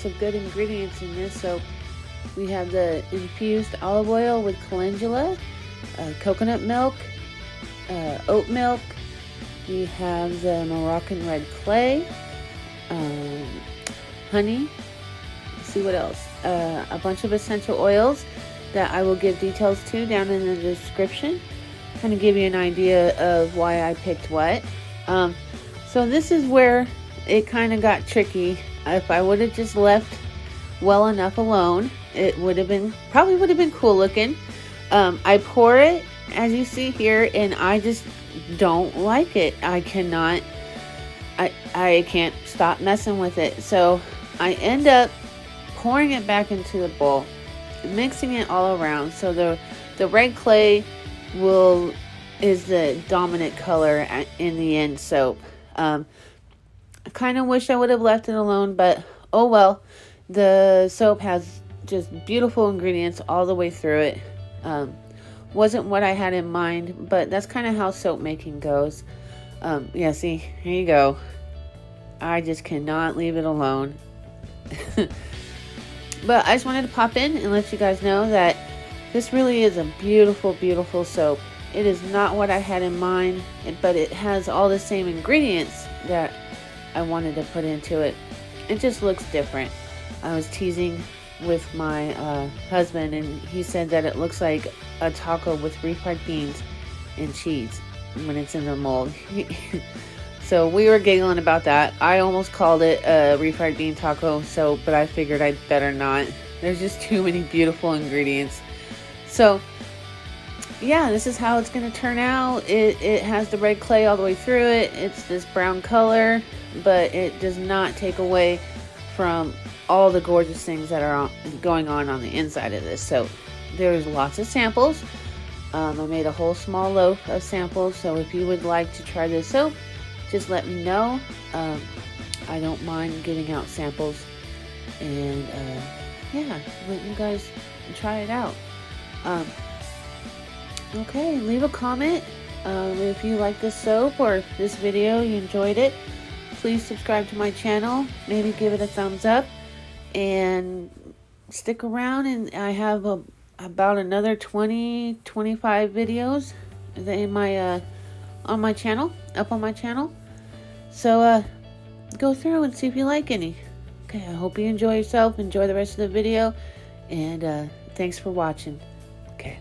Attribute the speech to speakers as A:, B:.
A: lots of good ingredients in this soap. We have the infused olive oil with calendula, coconut milk, oat milk. We have the Moroccan red clay, honey. Let's see what else. A bunch of essential oils that I will give details to down in the description. Kind of give you an idea of why I picked what. So this is where it kind of got tricky. If I would have just left well enough alone, it probably would have been cool looking. I pour it, as you see here, and I just don't like it. I can't stop messing with it. So I end up pouring it back into the bowl, mixing it all around. So the red clay is the dominant color in the end soap. I kind of wish I would have left it alone, but oh well. The soap has just beautiful ingredients all the way through it. Wasn't what I had in mind, but that's kind of how soap making goes. Yeah, see, here you go. I just cannot leave it alone. But I just wanted to pop in and let you guys know that this really is a beautiful, beautiful soap. It is not what I had in mind, but it has all the same ingredients that I wanted to put into it. It just looks different. I was teasing with my husband, and he said that it looks like a taco with refried beans and cheese when it's in the mold. So we were giggling about that. I almost called it a refried bean taco soap, but I figured I'd better not. There's just too many beautiful ingredients. So yeah, this is how it's going to turn out. It has the red clay all the way through it. It's this brown color, but it does not take away from all the gorgeous things that are going on the inside of this. So there's lots of samples. I made a whole small loaf of samples. So if you would like to try this soap, just let me know. I don't mind giving out samples, and yeah, let you guys try it out. Okay, leave a comment if you like this soap or if this video you enjoyed it. Please subscribe to my channel, maybe give it a thumbs up, and stick around. And I have about another 20-25 videos in my on my channel, up on my channel. So go through and see if you like any. Okay, I hope you enjoy yourself. Enjoy the rest of the video, and thanks for watching. Okay.